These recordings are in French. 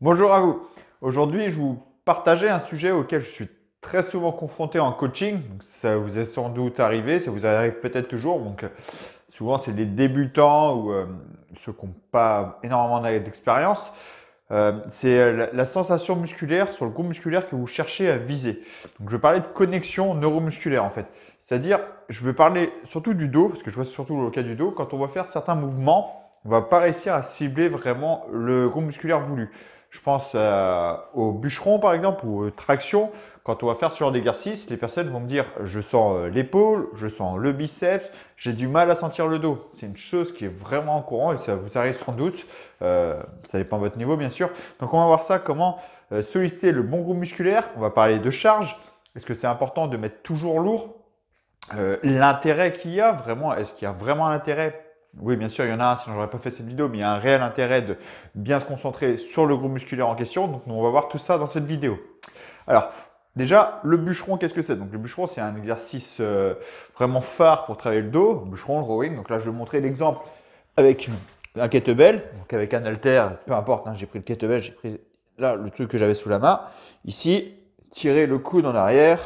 Bonjour à vous. Aujourd'hui, je vais vous partager un sujet auquel je suis très souvent confronté en coaching. Donc, ça vous est sans doute arrivé, ça vous arrive peut-être toujours. Souvent, c'est les débutants ou ceux qui n'ont pas énormément d'expérience. C'est la sensation musculaire sur le groupe musculaire que vous cherchez à viser. Donc, je vais parler de connexion neuromusculaire en fait. C'est-à-dire, je vais parler surtout du dos, parce que je vois surtout le cas du dos. Quand on va faire certains mouvements, on ne va pas réussir à cibler vraiment le groupe musculaire voulu. Je pense au bûcheron par exemple ou aux tractions. Quand on va faire ce genre d'exercice, les personnes vont me dire je sens l'épaule, je sens le biceps, j'ai du mal à sentir le dos. C'est une chose qui est vraiment courant et ça vous arrive sans doute. Ça dépend de votre niveau bien sûr. Donc on va voir ça, comment solliciter le bon groupe musculaire. On va parler de charge. Est-ce que c'est important de mettre toujours lourd? L'intérêt qu'il y a vraiment, est-ce qu'il y a vraiment un intérêt? Oui, bien sûr, il y en a un, sinon j'aurais pas fait cette vidéo, mais il y a un réel intérêt de bien se concentrer sur le groupe musculaire en question. Donc, on va voir tout ça dans cette vidéo. Alors, déjà, le bûcheron, qu'est-ce que c'est? Donc, le bûcheron, c'est un exercice vraiment phare pour travailler le dos. Le bûcheron, le rowing. Donc là, je vais vous montrer l'exemple avec un kettlebell, donc avec un halter, peu importe, hein, j'ai pris le kettlebell, j'ai pris là le truc que j'avais sous la main. Ici, tirer le coude en arrière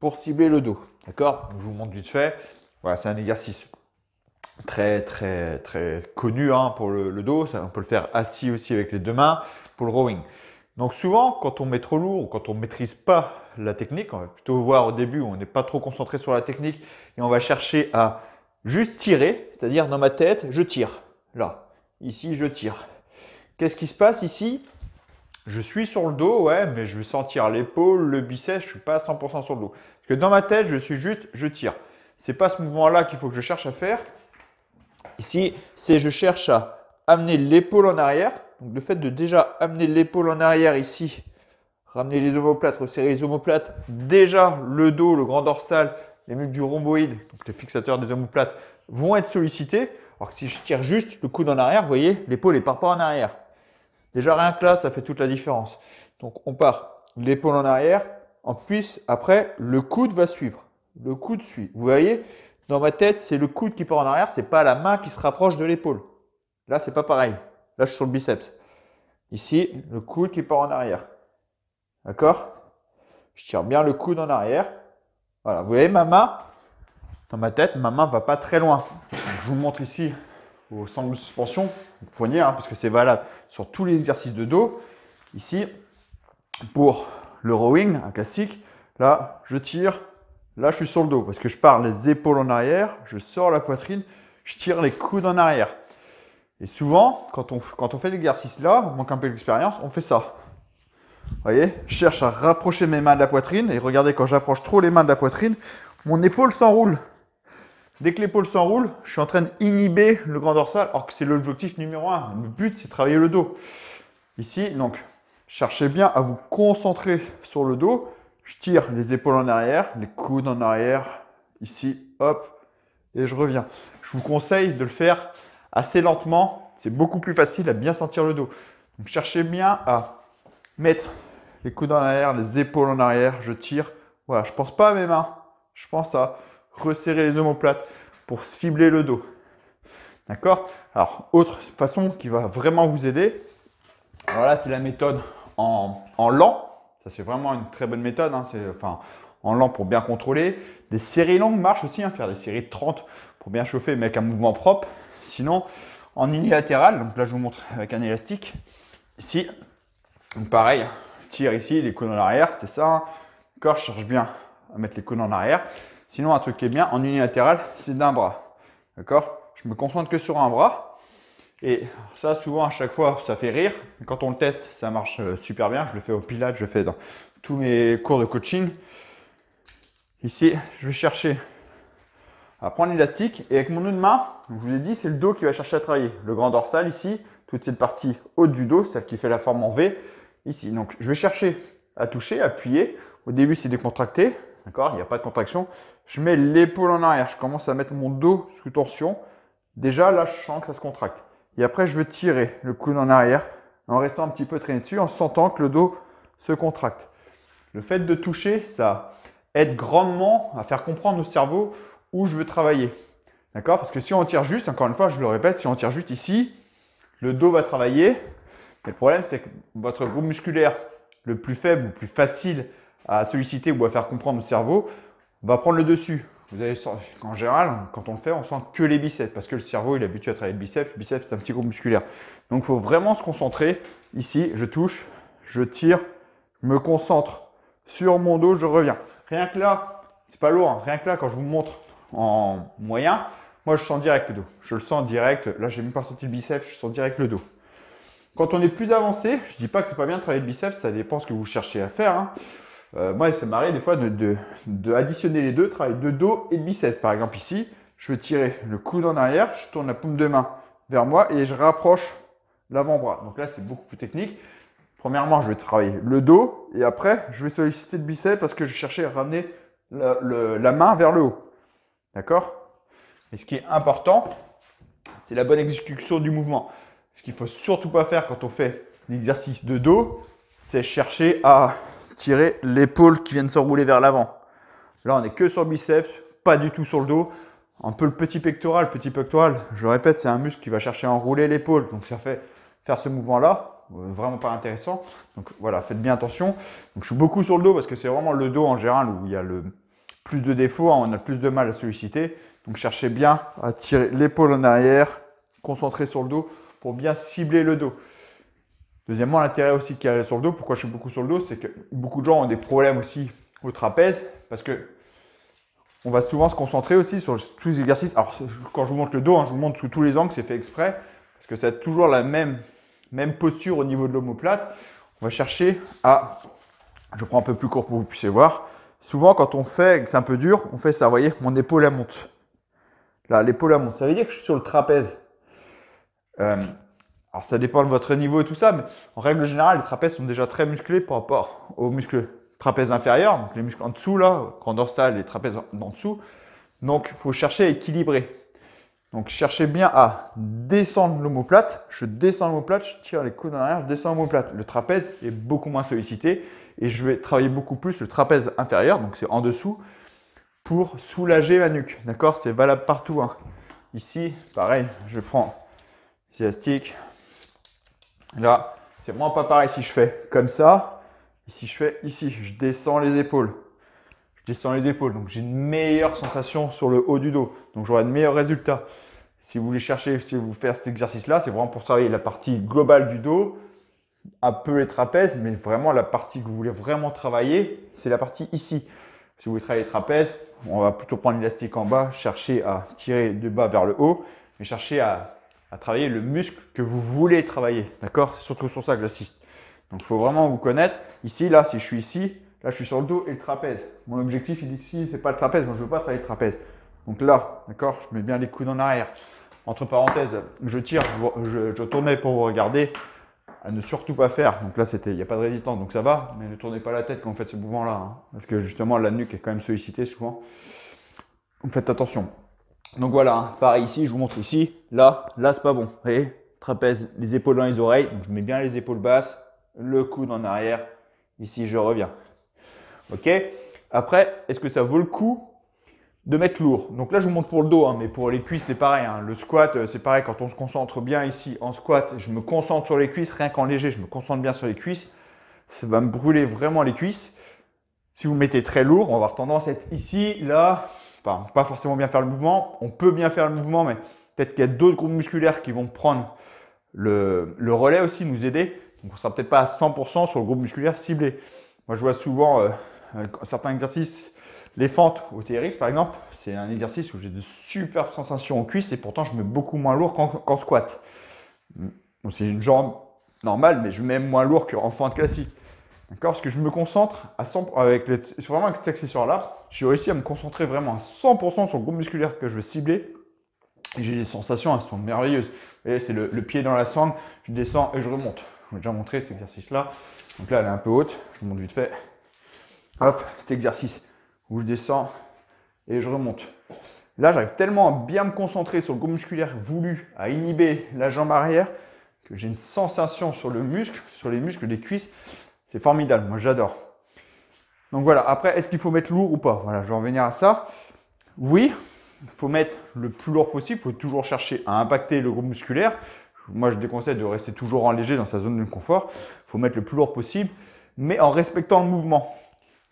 pour cibler le dos. D'accord? Je vous montre vite fait. Voilà, c'est un exercice très connu hein, pour le dos. On peut le faire assis aussi avec les deux mains pour le rowing. Donc souvent, quand on met trop lourd ou quand on ne maîtrise pas la technique, on va plutôt voir au début où on n'est pas trop concentré sur la technique et on va chercher à juste tirer, c'est-à-dire dans ma tête, je tire. Là, ici, je tire. Qu'est-ce qui se passe ici? Je suis sur le dos, ouais, mais je vais sentir l'épaule, le biceps, je ne suis pas à 100% sur le dos. Parce que dans ma tête, je suis juste, je tire. Ce n'est pas ce mouvement-là qu'il faut que je cherche à faire. Ici, c'est je cherche à amener l'épaule en arrière. Donc le fait de déjà amener l'épaule en arrière ici, ramener les omoplates, resserrer les omoplates, déjà le dos, le grand dorsal, les muscles du rhomboïde, donc les fixateurs des omoplates, vont être sollicités. Alors que si je tire juste le coude en arrière, vous voyez, l'épaule ne part pas en arrière. Déjà rien que là, ça fait toute la différence. Donc on part l'épaule en arrière, en plus après le coude va suivre. Le coude suit. Vous voyez, dans ma tête, c'est le coude qui part en arrière, c'est pas la main qui se rapproche de l'épaule. Là, c'est pas pareil. Là, je suis sur le biceps. Ici, le coude qui part en arrière. D'accord? Je tire bien le coude en arrière. Voilà, vous voyez ma main, dans ma tête, ma main ne va pas très loin. Donc, je vous montre ici au centre de suspension, le poignet, hein, parce que c'est valable sur tous les exercices de dos. Ici, pour le rowing, un classique, là, je tire, là, je suis sur le dos, parce que je pars les épaules en arrière, je sors la poitrine, je tire les coudes en arrière. Et souvent, quand on fait l'exercice-là, on manque un peu d'expérience, on fait ça. Vous voyez, je cherche à rapprocher mes mains de la poitrine, et regardez, quand j'approche trop les mains de la poitrine, mon épaule s'enroule. Dès que l'épaule s'enroule, je suis en train d'inhiber le grand dorsal, alors que c'est l'objectif numéro 1. Le but, c'est de travailler le dos. Ici, donc, cherchez bien à vous concentrer sur le dos. Je tire les épaules en arrière, les coudes en arrière, ici, hop, et je reviens. Je vous conseille de le faire assez lentement. C'est beaucoup plus facile à bien sentir le dos. Donc, cherchez bien à mettre les coudes en arrière, les épaules en arrière, je tire. Voilà, je ne pense pas à mes mains, je pense à resserrer les omoplates pour cibler le dos. D'accord? Alors, autre façon qui va vraiment vous aider, alors là, c'est la méthode en lent. Ça, c'est vraiment une très bonne méthode. Hein. Enfin, en lent pour bien contrôler. Des séries longues marchent aussi, hein. Faire des séries de 30 pour bien chauffer, mais avec un mouvement propre. Sinon, en unilatéral, donc là, je vous montre avec un élastique. Ici, donc pareil, je tire ici, les coudes en arrière, c'était ça. Hein. D'accord, je cherche bien à mettre les coudes en arrière. Sinon, un truc qui est bien en unilatéral, c'est d'un bras. D'accord? Je me concentre que sur un bras. Et ça, souvent, à chaque fois, ça fait rire. Quand on le teste, ça marche super bien. Je le fais au Pilates, je le fais dans tous mes cours de coaching. Ici, je vais chercher à prendre l'élastique. Et avec mon autre main, je vous ai dit, c'est le dos qui va chercher à travailler. Le grand dorsal ici, toute cette partie haute du dos, celle qui fait la forme en V, ici. Donc, je vais chercher à toucher, appuyer. Au début, c'est décontracté. D'accord? Il n'y a pas de contraction. Je mets l'épaule en arrière. Je commence à mettre mon dos sous tension. Déjà, là, je sens que ça se contracte. Et après, je vais tirer le coude en arrière en restant un petit peu traîné dessus, en sentant que le dos se contracte. Le fait de toucher, ça aide grandement à faire comprendre au cerveau où je veux travailler. D'accord? Parce que si on tire juste, encore une fois, je le répète, si on tire juste ici, le dos va travailler Et le problème, c'est que votre groupe musculaire le plus faible ou le plus facile à solliciter ou à faire comprendre au cerveau va prendre le dessus. Vous allez, en général, quand on le fait, on sent que les biceps parce que le cerveau il est habitué à travailler le biceps. Le biceps, c'est un petit groupe musculaire. Donc, il faut vraiment se concentrer. Ici, je touche, je tire, je me concentre sur mon dos, je reviens. Rien que là, c'est pas lourd. Hein. Rien que là, quand je vous montre en moyen, moi, je sens direct le dos. Je le sens direct. Là, j'ai même pas senti le biceps, je sens direct le dos. Quand on est plus avancé, je ne dis pas que c'est pas bien de travailler le biceps, ça dépend ce que vous cherchez à faire. Hein. Moi, ça m'arrive des fois de additionner les deux, travailler de dos et de biceps. Par exemple, ici, je vais tirer le coude en arrière, je tourne la paume de main vers moi et je rapproche l'avant-bras. Donc là, c'est beaucoup plus technique. Premièrement, je vais travailler le dos et après, je vais solliciter le biceps parce que je cherchais à ramener la main vers le haut. D'accord? Et ce qui est important, c'est la bonne exécution du mouvement. Ce qu'il ne faut surtout pas faire quand on fait l'exercice de dos, c'est chercher à tirer l'épaule qui vient de s'enrouler vers l'avant. Là, on n'est que sur le biceps, pas du tout sur le dos. Un peu le petit pectoral. Le petit pectoral, je le répète, c'est un muscle qui va chercher à enrouler l'épaule. Donc, ça fait faire ce mouvement-là, vraiment pas intéressant. Donc, voilà, faites bien attention. Donc, je suis beaucoup sur le dos parce que c'est vraiment le dos en général où il y a le plus de défauts, hein, on a plus de mal à solliciter. Donc, cherchez bien à tirer l'épaule en arrière, concentrer sur le dos pour bien cibler le dos. Deuxièmement, l'intérêt aussi qu'il y a sur le dos, pourquoi je suis beaucoup sur le dos, c'est que beaucoup de gens ont des problèmes aussi au trapèze parce que on va souvent se concentrer aussi sur tous les exercices. Alors, quand je vous montre le dos, hein, je vous montre sous tous les angles, c'est fait exprès parce que ça a toujours la même posture au niveau de l'omoplate. On va chercher à, je prends un peu plus court pour que vous puissiez voir. Souvent, quand on fait, que c'est un peu dur, on fait ça, vous voyez, mon épaule elle monte. Là, l'épaule elle monte. Ça veut dire que je suis sur le trapèze. Alors, ça dépend de votre niveau et tout ça, mais en règle générale, les trapèzes sont déjà très musclés par rapport aux muscles trapèzes inférieurs, donc les muscles en dessous, là, grand dorsal, les trapèzes en dessous. Donc, il faut chercher à équilibrer. Donc, cherchez bien à descendre l'omoplate. Je descends l'omoplate, je tire les coudes en arrière, je descends l'omoplate. Le trapèze est beaucoup moins sollicité et je vais travailler beaucoup plus le trapèze inférieur, donc c'est en dessous, pour soulager la nuque. D'accord? C'est valable partout. Hein. Ici, pareil, je prends élastique. Là, c'est vraiment pas pareil si je fais comme ça. Ici, je fais ici, je descends les épaules. Je descends les épaules. Donc, j'ai une meilleure sensation sur le haut du dos. Donc, j'aurai de meilleurs résultats. Si vous voulez chercher, si vous faire cet exercice-là, c'est vraiment pour travailler la partie globale du dos, un peu les trapèzes, mais vraiment la partie que vous voulez vraiment travailler, c'est la partie ici. Si vous voulez travailler les trapèzes, on va plutôt prendre l'élastique en bas, chercher à tirer de bas vers le haut, et chercher à travailler le muscle que vous voulez travailler. D'accord? C'est surtout sur ça que j'assiste. Donc, il faut vraiment vous connaître. Ici, là, si je suis ici, là, je suis sur le dos et le trapèze. Mon objectif, il est ici, c'est pas le trapèze. Moi, je ne veux pas travailler le trapèze. Donc là, d'accord, je mets bien les coudes en arrière. Entre parenthèses, je tire, je tournais pour vous regarder. À ne surtout pas faire. Donc là, il n'y a pas de résistance, donc ça va. Mais ne tournez pas la tête quand vous faites ce mouvement-là. Hein, parce que justement, la nuque est quand même sollicitée souvent. Donc faites attention. Donc voilà, hein, pareil ici, je vous montre ici. Là, c'est pas bon. Vous voyez, trapèze, les épaules dans les oreilles. Donc je mets bien les épaules basses, le coude en arrière. Ici, je reviens. Ok. Après, est-ce que ça vaut le coup de mettre lourd? Donc là, je vous montre pour le dos, hein, mais pour les cuisses, c'est pareil. Hein. Le squat, c'est pareil. Quand on se concentre bien ici en squat, je me concentre sur les cuisses, rien qu'en léger, je me concentre bien sur les cuisses. Ça va me brûler vraiment les cuisses. Si vous mettez très lourd, on va avoir tendance à être ici, là. Enfin, pas forcément bien faire le mouvement. On peut bien faire le mouvement, mais peut-être qu'il y a d'autres groupes musculaires qui vont prendre le relais aussi, nous aider. Donc, on ne sera peut-être pas à 100% sur le groupe musculaire ciblé. Moi, je vois souvent certains exercices, les fentes au TRX par exemple, c'est un exercice où j'ai de superbes sensations aux cuisses et pourtant, je mets beaucoup moins lourd qu'en squat. Donc, c'est une jambe normale, mais je mets moins lourd qu'en fente classique. D'accord? Parce que je me concentre à 100%, vraiment avec cet accessoire-là, j'ai réussi à me concentrer vraiment à 100% sur le groupe musculaire que je veux cibler. Et j'ai des sensations, elles sont merveilleuses. Vous voyez, c'est le pied dans la sangle, je descends et je remonte. Je vous ai déjà montré cet exercice-là. Donc là, elle est un peu haute, je vous montre vite fait. Hop, cet exercice où je descends et je remonte. Là, j'arrive tellement à bien me concentrer sur le groupe musculaire voulu, à inhiber la jambe arrière, que j'ai une sensation sur le muscle, sur les muscles des cuisses. C'est formidable, moi j'adore. Donc voilà, après, est-ce qu'il faut mettre lourd ou pas? Voilà, je vais en venir à ça. Oui, il faut mettre le plus lourd possible, il faut toujours chercher à impacter le groupe musculaire. moi, je déconseille de rester toujours en léger dans sa zone de confort. Il faut mettre le plus lourd possible, mais en respectant le mouvement.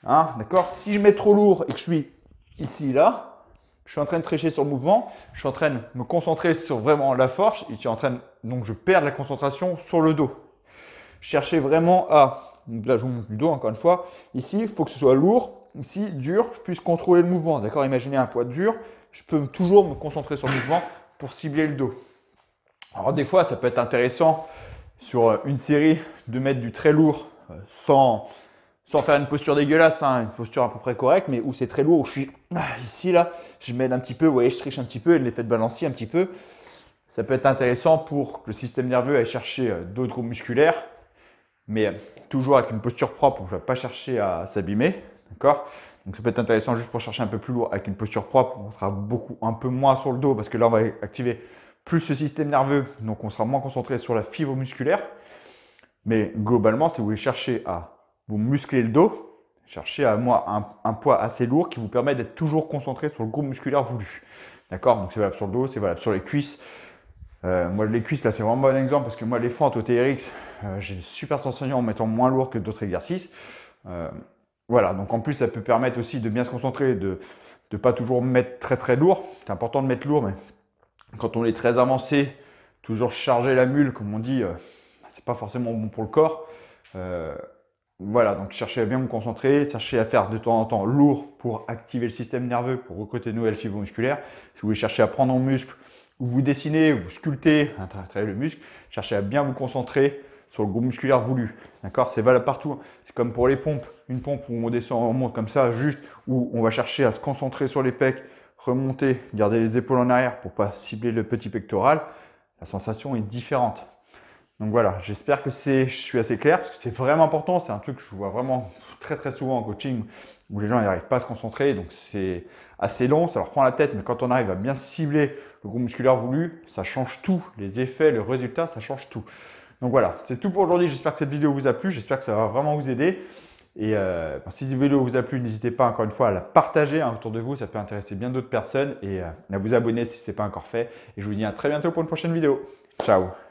Hein, d'accord? Si je mets trop lourd et que je suis ici, là, je suis en train de tricher sur le mouvement, je suis en train de me concentrer sur vraiment la force et je suis en train de, donc je perds la concentration sur le dos. Cherchez vraiment à, donc là je vous montre du dos encore une fois, ici il faut que ce soit lourd, ici dur, je puisse contrôler le mouvement, d'accord? Imaginez un poids dur, je peux toujours me concentrer sur le mouvement pour cibler le dos. Alors des fois ça peut être intéressant sur une série de mettre du très lourd sans faire une posture dégueulasse, hein, une posture à peu près correcte, mais où c'est très lourd, où je suis ici, là, je m'aide un petit peu, vous voyez, je triche un petit peu, l'effet de balancier un petit peu. Ça peut être intéressant pour que le système nerveux aille chercher d'autres groupes musculaires, mais toujours avec une posture propre, où je ne vais pas chercher à s'abîmer, d'accord? Donc ça peut être intéressant juste pour chercher un peu plus lourd avec une posture propre, on sera un peu moins sur le dos, parce que là, on va activer plus ce système nerveux, donc on sera moins concentré sur la fibre musculaire. Mais globalement, si vous voulez chercher à vous muscler le dos, cherchez à un poids assez lourd qui vous permet d'être toujours concentré sur le groupe musculaire voulu. D'accord? Donc c'est valable sur le dos, c'est valable sur les cuisses. Moi, les cuisses, là, c'est vraiment un bon exemple parce que moi, les fentes au TRX, j'ai une super sensation en mettant moins lourd que d'autres exercices. Voilà, donc en plus, ça peut permettre aussi de bien se concentrer, de ne pas toujours mettre très très lourd. C'est important de mettre lourd, mais quand on est très avancé, toujours charger la mule, comme on dit, c'est pas forcément bon pour le corps. Voilà, donc cherchez à bien vous concentrer, cherchez à faire de temps en temps lourd pour activer le système nerveux, pour recruter de nouvelles fibres musculaires. Si vous voulez chercher à prendre en muscle, ou vous dessinez, ou vous sculptez, à travailler le muscle, cherchez à bien vous concentrer sur le groupe musculaire voulu. D'accord? C'est valable partout. C'est comme pour les pompes. Une pompe où on descend, on monte comme ça, juste où on va chercher à se concentrer sur les pecs, remonter, garder les épaules en arrière pour ne pas cibler le petit pectoral. La sensation est différente. Donc voilà, j'espère que je suis assez clair parce que c'est vraiment important. C'est un truc que je vois vraiment très très souvent en coaching où les gens n'arrivent pas à se concentrer. Donc c'est assez long, ça leur prend la tête. Mais quand on arrive à bien cibler le groupe musculaire voulu, ça change tout. Les effets, le résultat, ça change tout. Donc voilà, c'est tout pour aujourd'hui. J'espère que cette vidéo vous a plu. J'espère que ça va vraiment vous aider. Et si cette vidéo vous a plu, n'hésitez pas encore une fois à la partager autour de vous. Ça peut intéresser bien d'autres personnes. Et à vous abonner si ce n'est pas encore fait. Et je vous dis à très bientôt pour une prochaine vidéo. Ciao!